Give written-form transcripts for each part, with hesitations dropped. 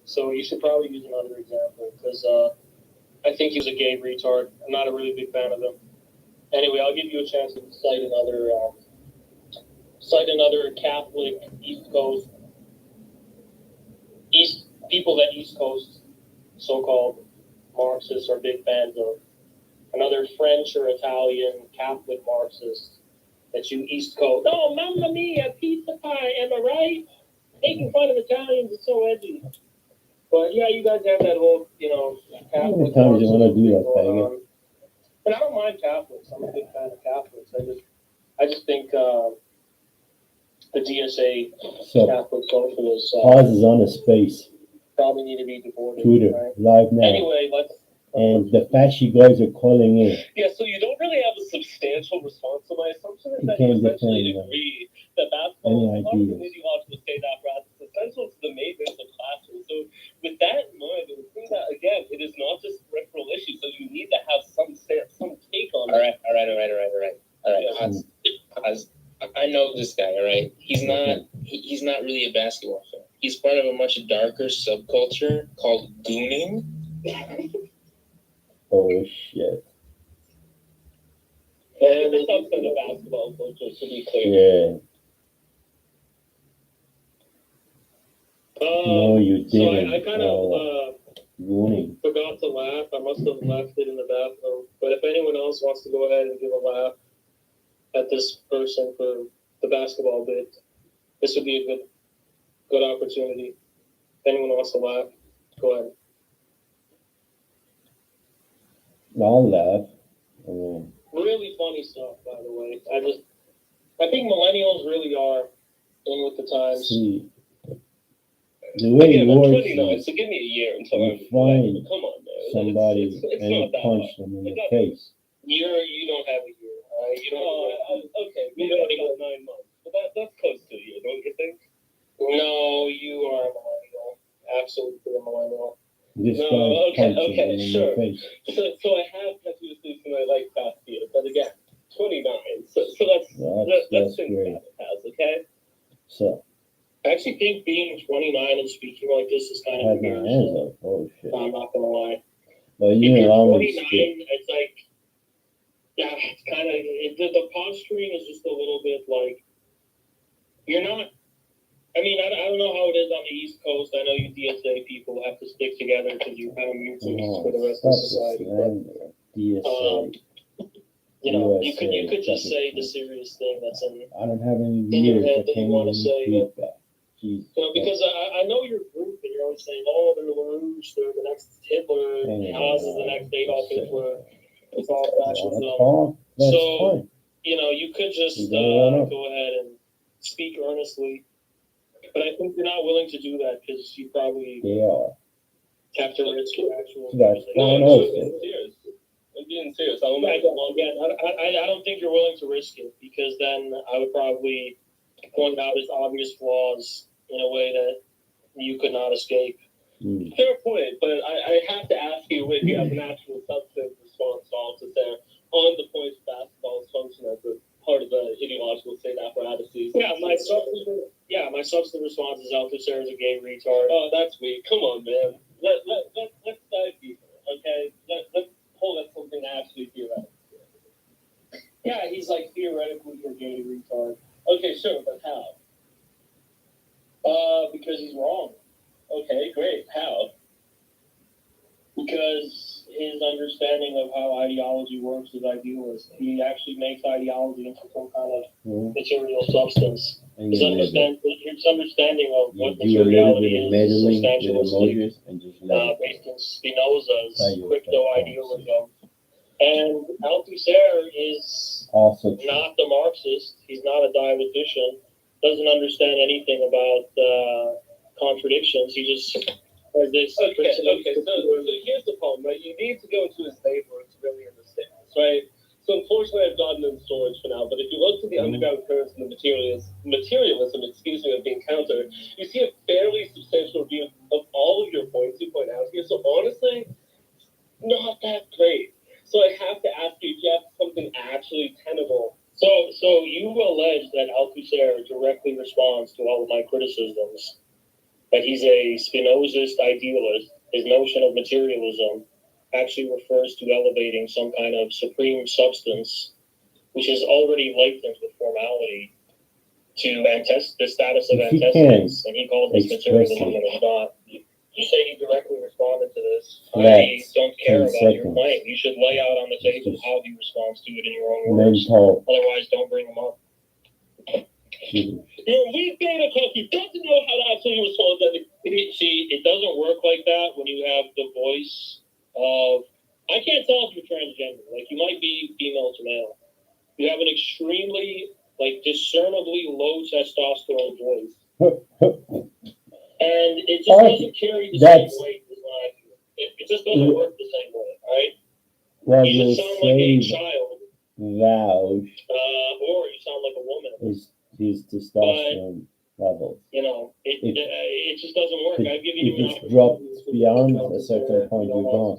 So you should probably use another example because I think he was a gay retard. I'm not a really big fan of him. Anyway, I'll give you a chance to cite another Catholic East Coast people that East Coast so-called Marxists are big fans of. Another French or Italian Catholic Marxist that you East Coast. Oh, mamma mia, pizza pie, am I right? Making fun of Italians is so edgy. But yeah, you guys have that whole, How many Catholic times you want to do that, going faggot? on. But I don't mind Catholics. I'm a big fan of Catholics. I just think the DSA So, Catholic socialists pause is on his face. probably need to be deported. Twitter, Right? live now. Anyway, And the fact you guys are calling in. Yeah, so you don't really have a substantial response. So my assumption is You that you can't essentially defend agree that basketball any is part of an ideas. ideological state apparatus essential to the maintenance of classrooms. So with that in mind, it would seem that, again, it is not just a peripheral issue, so you need to have some take on it. All right. Pause. I know this guy. All right. He's not really a basketball fan. He's part of a much darker subculture called gooning. Oh shit. And it's outside of basketball culture, to be clear. Yeah. No, you So didn't. I kind of Warning. forgot to laugh. I must have left it in the bathroom. But if anyone else wants to go ahead and give a laugh at this person for the basketball bit, this would be a good opportunity. If anyone wants to laugh, go ahead. I'll laugh. I mean, Really funny stuff, by the way. I think millennials really are in with the times. see. The way it Again, I'm works 29, is so give me a year until you I'm find come on, man. somebody It's and you not that punch hard. them in the It's not- face. You don't have a year. You don't. Okay, maybe I got 9 months. But that's close to a year, don't you think? No, you are a millennial. Absolutely a millennial. This No, guy okay, punches them in sure. the face. So I have continuously seen my life past year, but again, 29. So let's That's think great. about it as, okay? So, I actually think being 29 and speaking like this is I kind of had my hands embarrassing. up. Oh shit. I'm not gonna lie. But If you you're allow me to 29, speak. it's like, yeah, it's kind of the posturing is just a little bit like you're not. I mean, I don't know how it is on the East Coast. I know you DSA people have to stick together because you have mutants for the rest of Stop society. the But, slander. DSA. you could just say the serious thing that's in. I don't have any In your years head that that you can't wanna even say, feedback. Jesus. Because I know your group and you're always saying, oh, they're Lelouch, they're the next Hitler, Oz is the next Adolf Hitler. It's all fascism. That's So, fine. You could just You don't know. go ahead and speak earnestly. But I think you're not willing to do that because you probably They are. have to risk your actual. That's conversation. fine I'm also. being serious. I'm being serious. I'll I make I don't think you're willing to risk it because then I would probably point out his obvious flaws in a way that you could not escape. Mm. Fair point, but I have to ask you if you have an actual substantive response to all to there on the point of basketball's function as a part of the ideological state apparatus. My substantive response is Althusser is a gay retard. Oh, that's weak. Come on, man. Let's dive deeper, okay? Let's hold up something actually theoretical. Yeah, he's like theoretically a gay retard. Okay, sure, but how? Because he's wrong. Okay, great. How? Because his understanding of how ideology works is idealist. He actually makes ideology into some kind of material substance. And His you meddle. understanding of You what do a little materiality bit of is meddling with substantialistic, emojis and just let it based in Spinoza's Tell you what crypto that idealism. And Althusser is also true. not the Marxist. He's not a dialectician. Doesn't understand anything about contradictions. He just has this. Okay. So here's the problem, right? You need to go into his labor to really understand this, right? So unfortunately, I've gotten in storage for now. But if you look to the underground currents and the materialism, of the encounter, you see a fairly substantial review of all of your points you point out here. So honestly, not that great. So I have to ask you if you have something actually tenable. So you allege that Althusser directly responds to all of my criticisms. that he's a Spinozist idealist. His notion of materialism actually refers to elevating some kind of supreme substance, which is already latent with formality, to the status of If he antecedence, and he calls this express materialism it. and it's not. You say he directly responded to this. I Flat, don't care 10 about your seconds. claim. You should lay out on the table Just how he responds to it in your own words. Mental. Otherwise, don't bring him up. Gibberish. You're a weak beta cuck. You doesn't know how to actually respond to anything. See, it doesn't work like that when you have the voice of. I can't tell if you're transgender. Like, you might be female to male. You have an extremely, discernibly low testosterone voice. And it just doesn't carry the same weight as mine. It just doesn't work the same way, right? What You you just sound like a say child, vouch or you sound like a woman. is his testosterone level. It just doesn't work. I've given you If an it's dropped beyond a certain point, you're gone.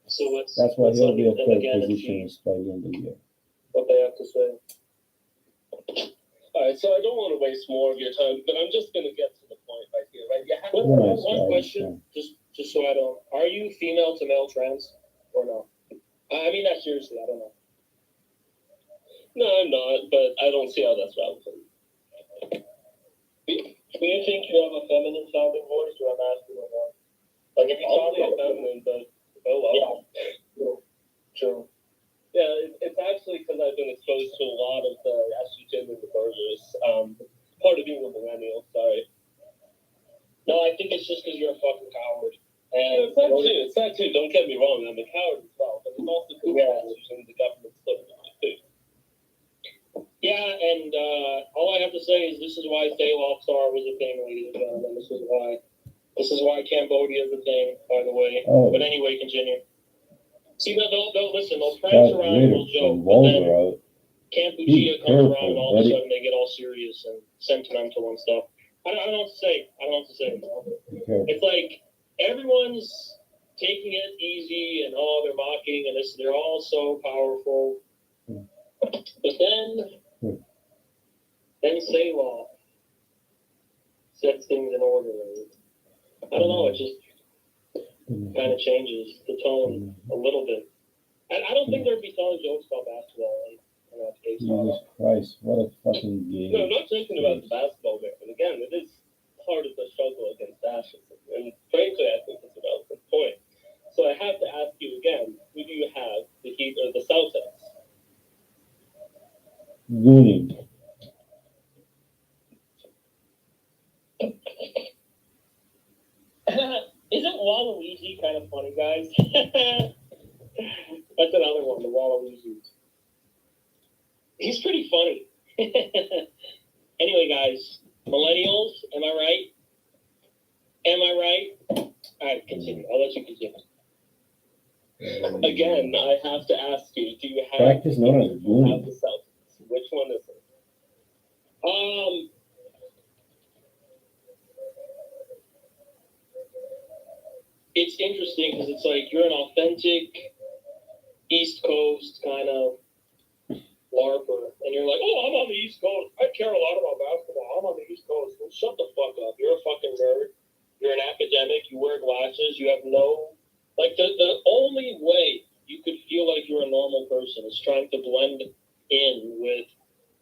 So That's why he'll be a third again, position by the end of the year. what they have to say. Alright, so I don't want to waste more of your time, but I'm just gonna get to the point right here, right? You have Nice One guy, question, just so I don't. Are you female to male trans or no? I mean that seriously. I don't know. No, I'm not, but I don't see how that's relevant. Do you think you have a feminine sounding voice or a masculine one? Like if you talk Probably a about feminine, but oh well. Yeah. True. Yeah, it's actually because I've been exposed to a lot of the estrogen in the burgers. Part of being a millennial, sorry. No, I think it's just because you're a fucking coward. And It's that too, don't get me wrong, I'm a coward as well, but it's also because the government's looking at my food. Yeah, and all I have to say is this is why Thaloth Star was a thing, ladies and gentlemen. This is why Cambodia is a thing, by the way. Oh. But anyway, continue. See, they'll listen. They'll Got prank around and rid they'll of joke, the but then vulgar out. Kampuchea Be comes around careful, and all of a buddy. sudden they get all serious and sentimental and stuff. I don't know what to say. Be careful. It's like everyone's taking it easy and they're mocking and they're all so powerful. But then Selah sets things in order. I don't know, it just kind of changes the tone a little bit. I don't think there'd be telling jokes about basketball in that case. Jesus Christ, what a fucking game. No, I'm not joking about the basketball game, but again, it is part of the struggle against fascism. And frankly, I think it's a relevant point. So I have to ask you again, who do you have, the Heat or the Celtics? Gooning. Isn't Waluigi kind of funny, guys? That's another one, the Waluigi. He's pretty funny. Anyway, guys, millennials, am I right? Am I right? All right, continue. I'll let you continue. Again, I have to ask you, do you have Practice known as have gooning. the Celtics? Which one is it? It's interesting because it's like you're an authentic East Coast kind of LARPer, and you're like, oh, I'm on the East Coast. I care a lot about basketball. I'm on the East Coast. Well, shut the fuck up. You're a fucking nerd. You're an academic. You wear glasses. You have no... the only way you could feel like you're a normal person is trying to blend in with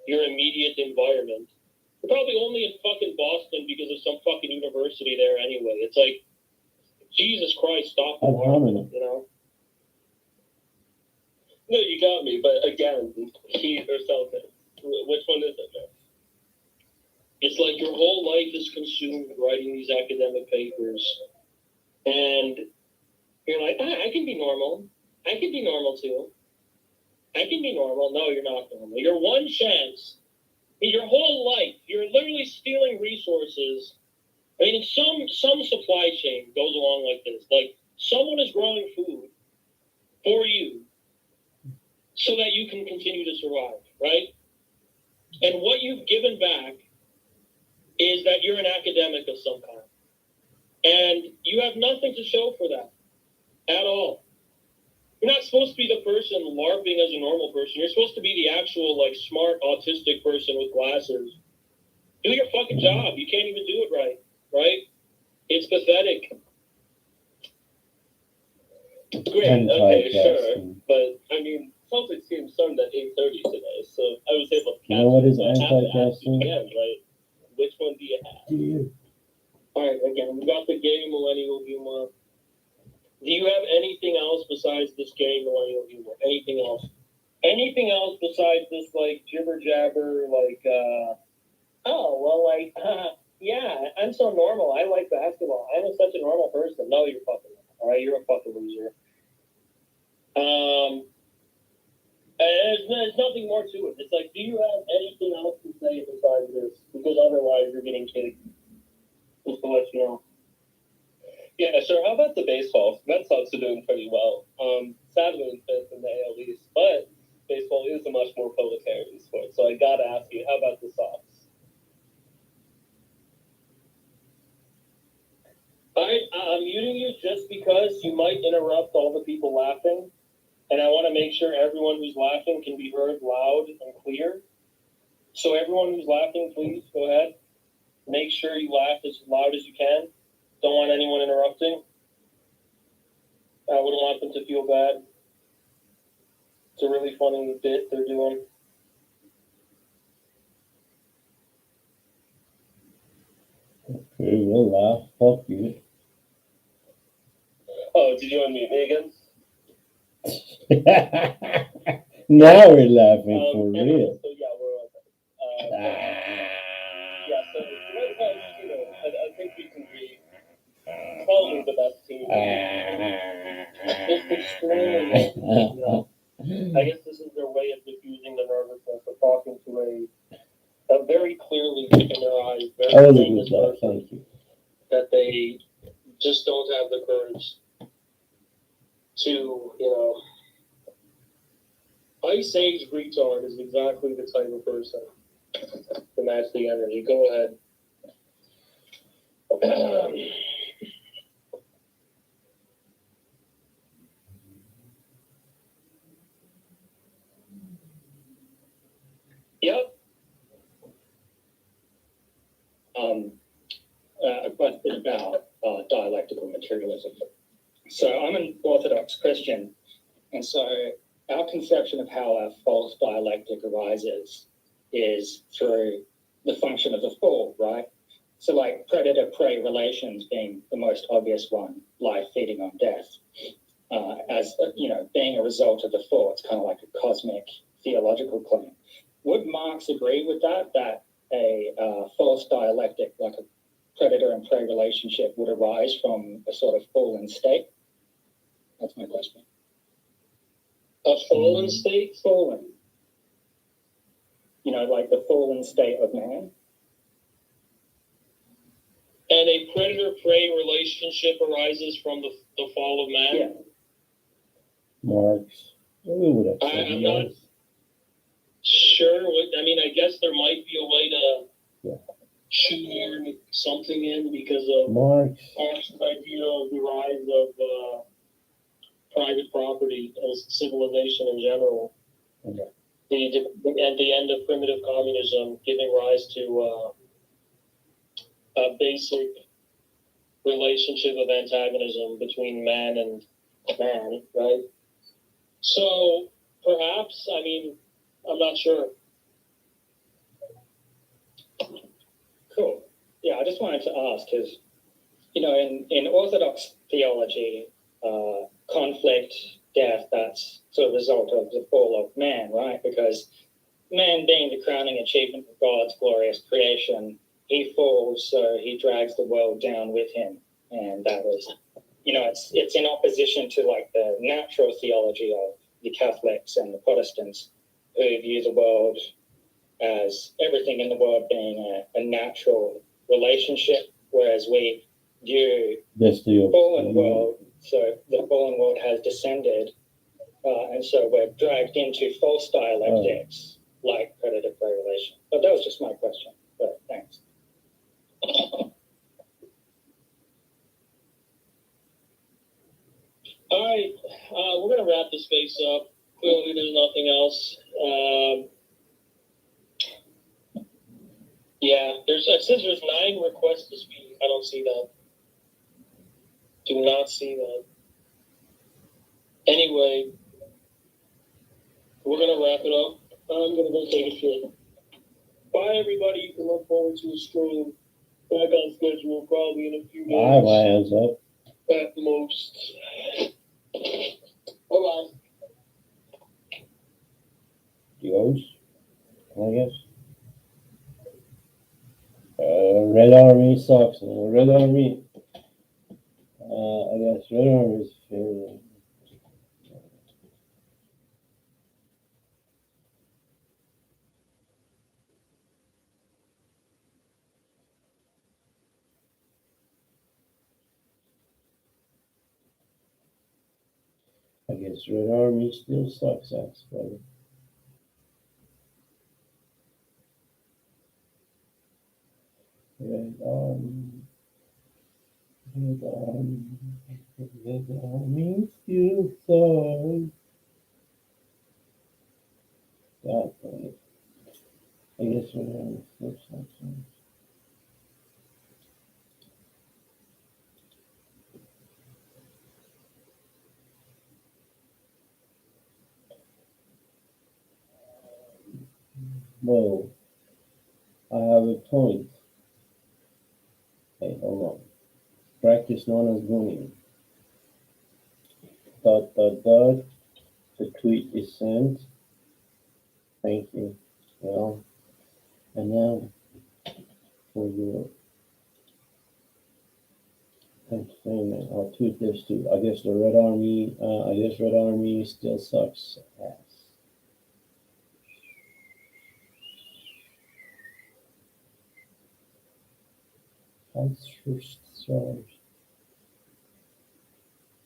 your immediate environment. You're probably only in fucking Boston because of some fucking university there anyway. It's like, Jesus Christ, stop the war, you know? No, you got me, but again, Heat or Celtics? Which one is it, man? It's like your whole life is consumed writing these academic papers. And you're like, I can be normal. I can be normal too. I can be normal. No, you're not normal. Your one chance in your whole life, you're literally stealing resources. I mean, some supply chain goes along like this. Like, someone is growing food for you so that you can continue to survive, right? And what you've given back is that you're an academic of some kind. And you have nothing to show for that at all. You're not supposed to be the person LARPing as a normal person. You're supposed to be the actual, smart, autistic person with glasses. Do your fucking job. You can't even do it right. right? It's pathetic. Great, okay, sure. Anti-casting. But, I mean, Celtics game started at 8:30 today, so I was able to You know what is I have to ask you anti-casting? again, right? Which one do you have? Alright, again, we got the gay millennial humor. Do you have anything else besides this gay millennial humor? Anything else? Anything else besides this, like, jibber jabber, like, oh, well, like, yeah, I'm so normal. I like basketball. I'm such a normal person. No, you're fucking, alright, you're a fucking loser. There's nothing more to it. It's like, do you have anything else to say besides this? Because otherwise you're getting kicked. Just to let you know. Yeah, sure. How about the baseball? Red Sox are doing pretty well. Sadly in fifth in the AL East, but baseball is a much more proletarian sport. So I gotta ask you, how about the Sox? Alright, I'm muting you just because you might interrupt all the people laughing. And I want to make sure everyone who's laughing can be heard loud and clear. So everyone who's laughing, please go ahead. Make sure you laugh as loud as you can. Don't want anyone interrupting. I wouldn't want them to feel bad. It's a really funny bit they're doing. Okay, we'll laugh. Fuck you. Oh, did you unmute me again? Now we're laughing for real. So yeah, we're on. Yeah, so the Red Sox, you know, I think we can be probably the best team. Just extremely well. I guess this is their way of diffusing the nervousness of talking to a very clearly in their eyes, I very was a famous good laugh, person thank you. that they just don't have the courage to, you know. Ice Age retard is exactly the type of person to match the energy. Go ahead. Yep. A question about dialectical materialism. So I'm an Orthodox Christian, and so our conception of how a false dialectic arises is through the function of the fall, right? So like predator-prey relations being the most obvious one, life feeding on death, as, you know, being a result of the fall. It's kind of like a cosmic theological claim. Would Marx agree with that a false dialectic, like a predator and prey relationship, would arise from a sort of fallen state? That's my question. A fallen state? Fallen. You know, like the fallen state of man. And a predator-prey relationship arises from the fall of man? Yeah. Marx. We would have said I'm not yes. sure. I mean, I guess there might be a way to shoehorn something in because of Marx. Marx's idea of the rise of private property as civilization in general. Okay. At the end of primitive communism, giving rise to a basic relationship of antagonism between man and man, right? So perhaps, I mean, I'm not sure. Cool. Yeah, I just wanted to ask because, you know, in Orthodox theology, conflict, death, that's sort of a result of the fall of man, right? Because man being the crowning achievement of God's glorious creation, he falls, so he drags the world down with him. And that is, you know, it's in opposition to like the natural theology of the Catholics and the Protestants who view the world as everything in the world being a natural relationship, whereas we view That's the fallen world, so the fallen world has descended, and so we're dragged into false dialectics like predator-prey relation. But that was just my question, but thanks. All right, we're going to wrap this space up. Clearly, there's nothing else. Yeah, it says there's 9 requests to speak. I don't see that. Do not see that. Anyway, we're gonna wrap it up. I'm gonna go take a shit. Bye, everybody. You can look forward to a stream back on schedule probably in a few days. I have my hands up. At most. Bye-bye. Yours, I guess. Red Army sucks. Red Army. I guess Red Army is fair. I guess Red Army still sucks ass, brother. Red Army. Red Army. Red Army still sucks. God damn it. I guess Red Army still sucks. Whoa. I have a point. Hey, hold on. Practice known as bullying. ... The tweet is sent. Thank you. Well, and now for your entertainment, I'll tweet this too. I guess Red Army still sucks ass. That's first stars.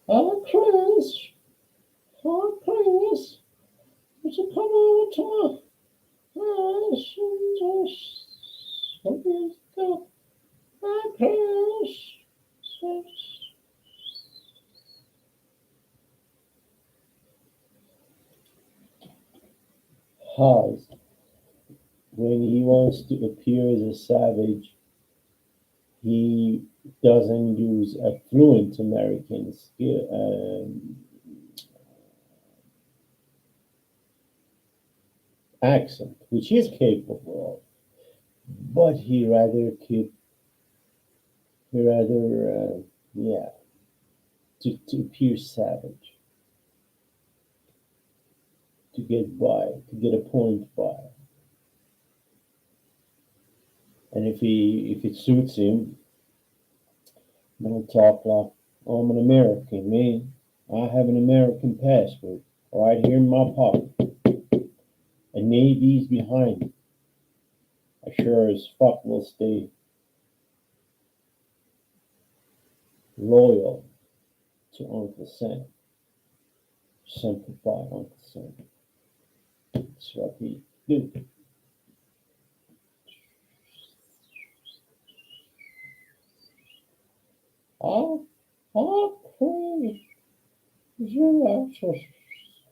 Oh, Chris! Oh, Chris! Would you come over to my house and just let me go? Oh, Chris! House, when he wants to appear as a savage, he doesn't use a fluent American accent, which he's capable of, but he rather to appear savage, to get a point by, and if it suits him, don't talk like, oh, I'm an American, man. I have an American passport right here in my pocket. And Navy's behind me. I sure as fuck will stay loyal to Uncle Sam. Simplify Uncle Sam. That's what he do. Please. You access.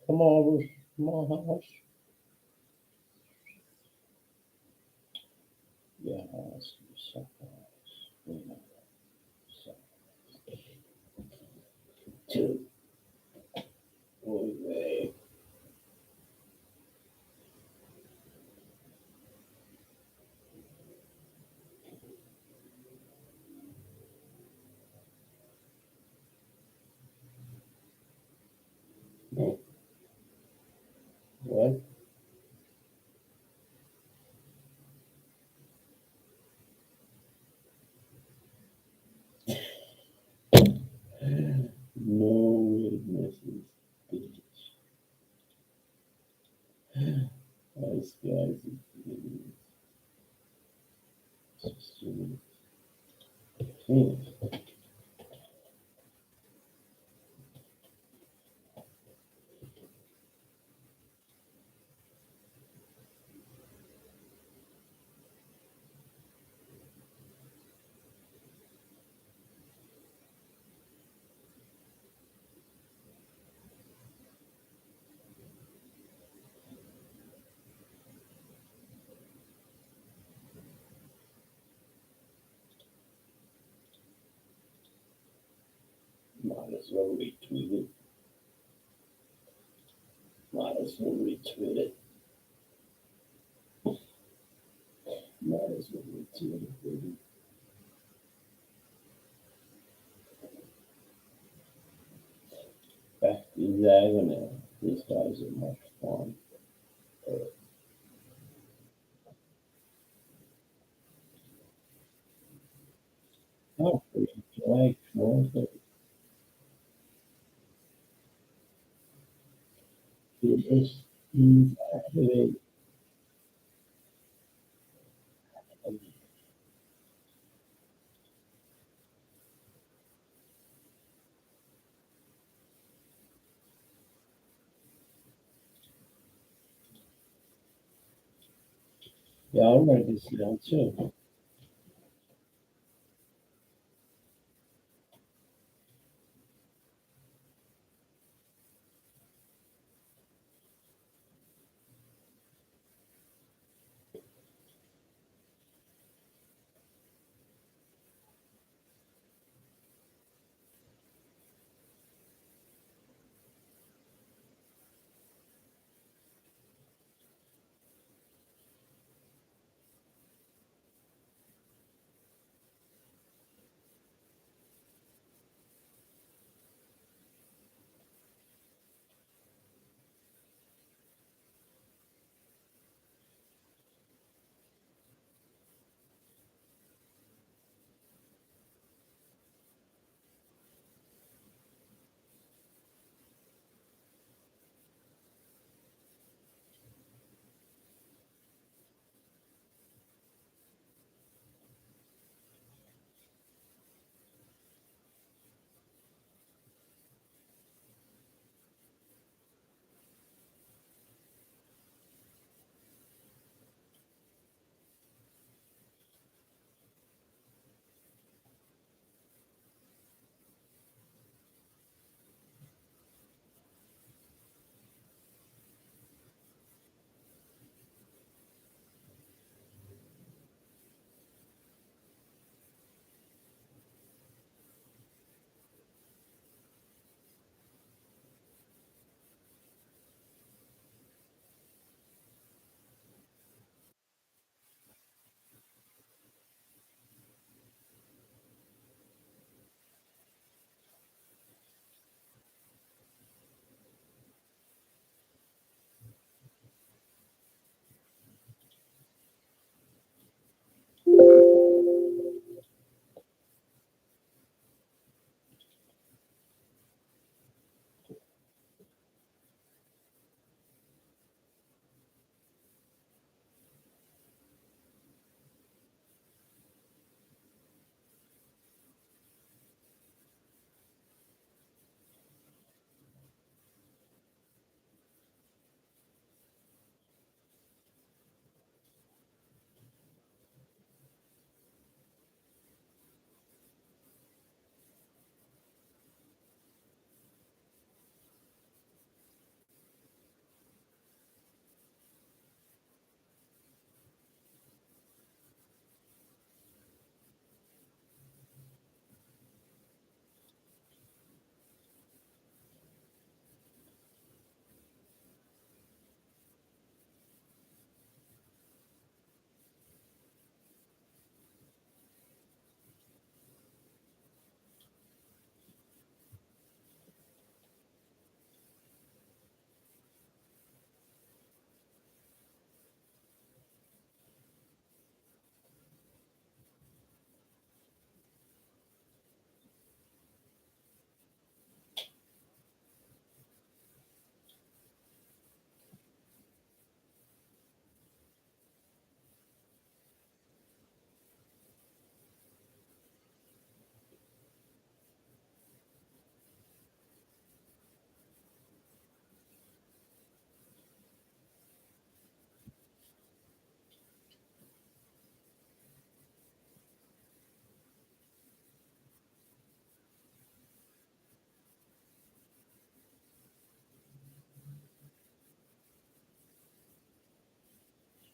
Come over to my house. Yeah, I'll ask you something. Two. Okay. What? No witnesses, bitch. Us guys Might as well retweet it. Might as well retweet it. Might as well retweet it, baby. Back to Zaganel. These guys are much fun. How pretty like Norfolk is activate. Yeah, I'll write this down too.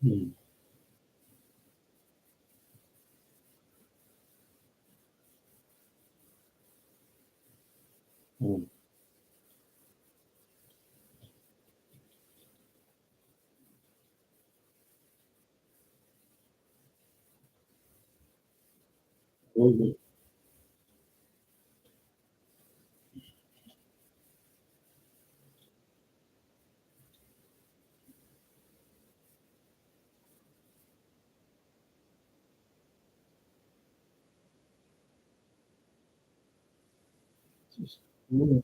Hmm. Hmm. Mhm. Mhm.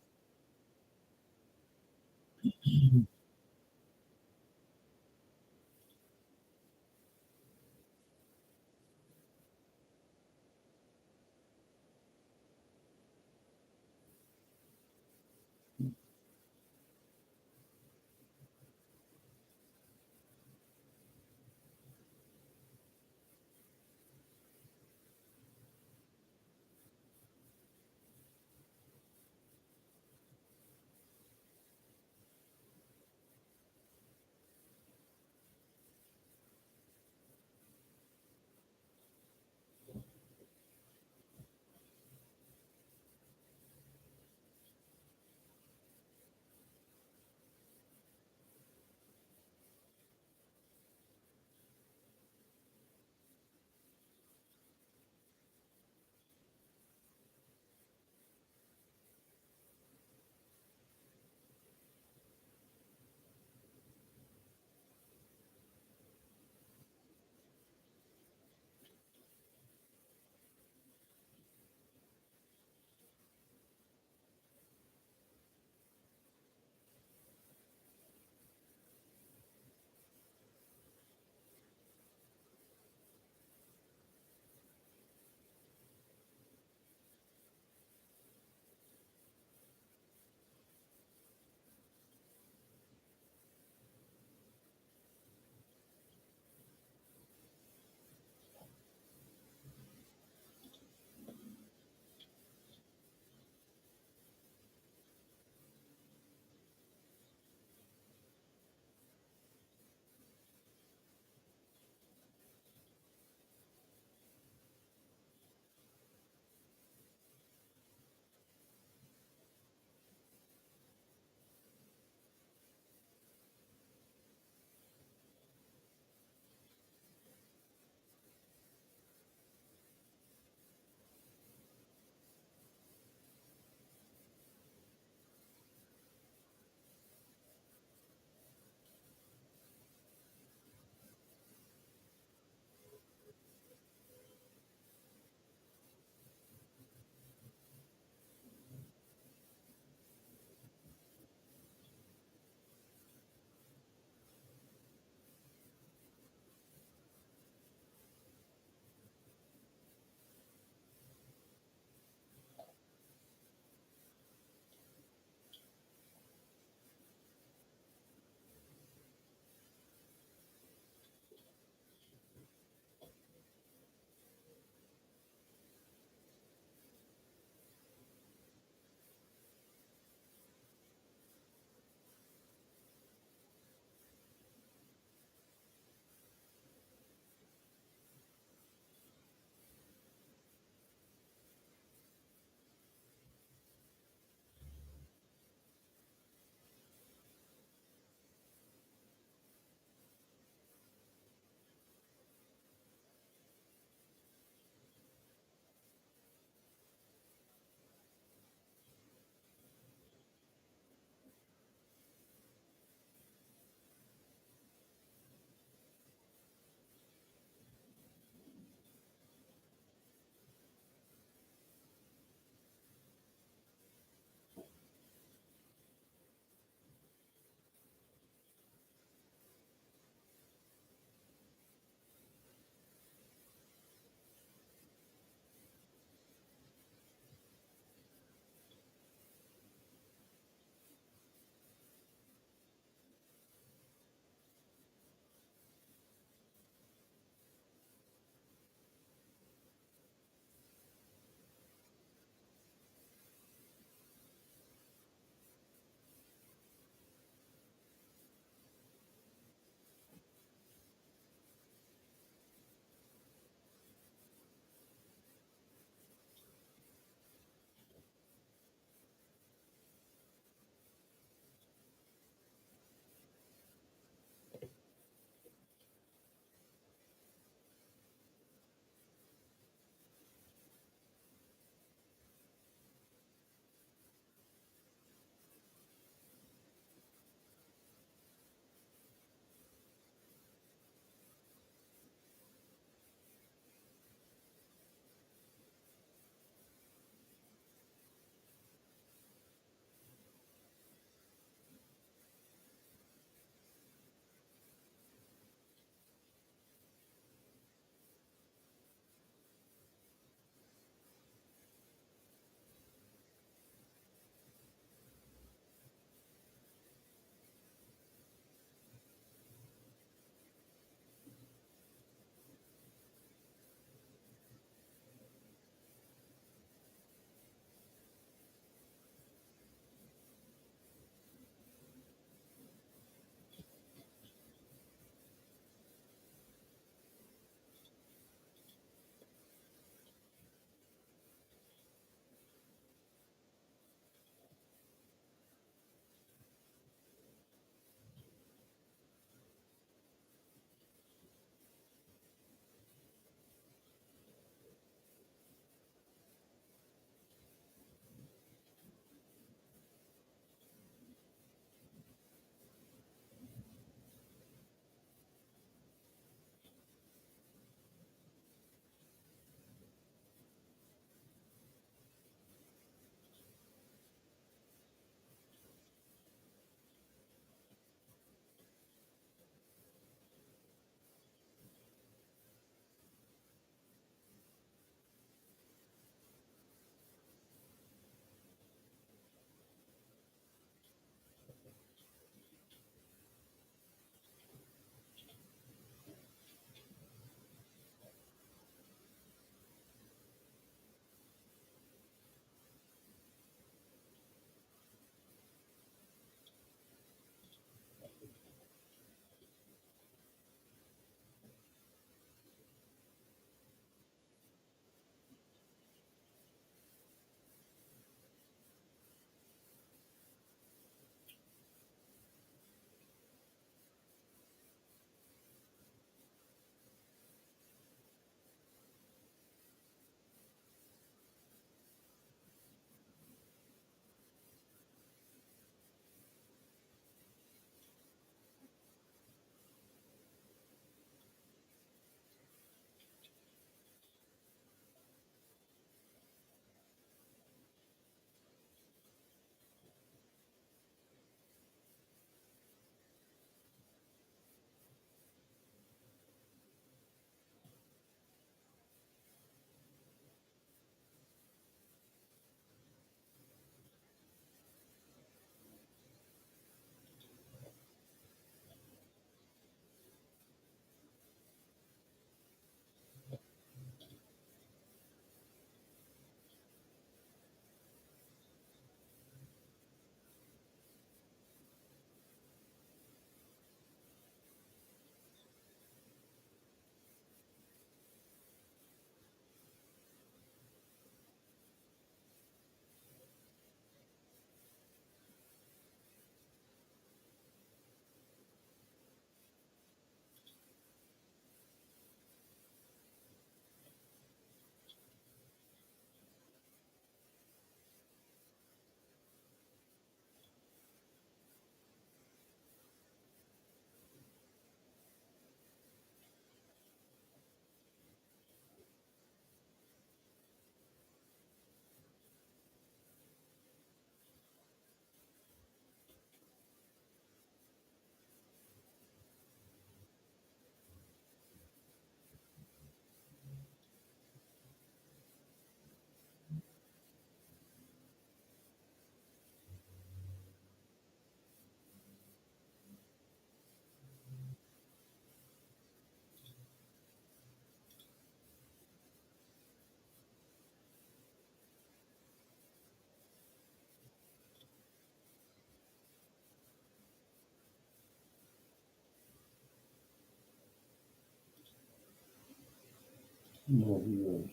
No viewers.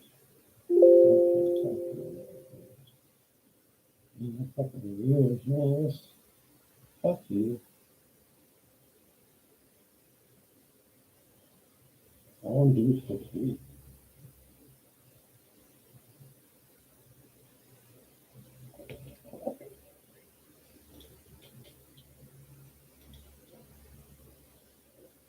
Okay, thank you. A couple of viewers, yes. Fuck you. I won't do this for free.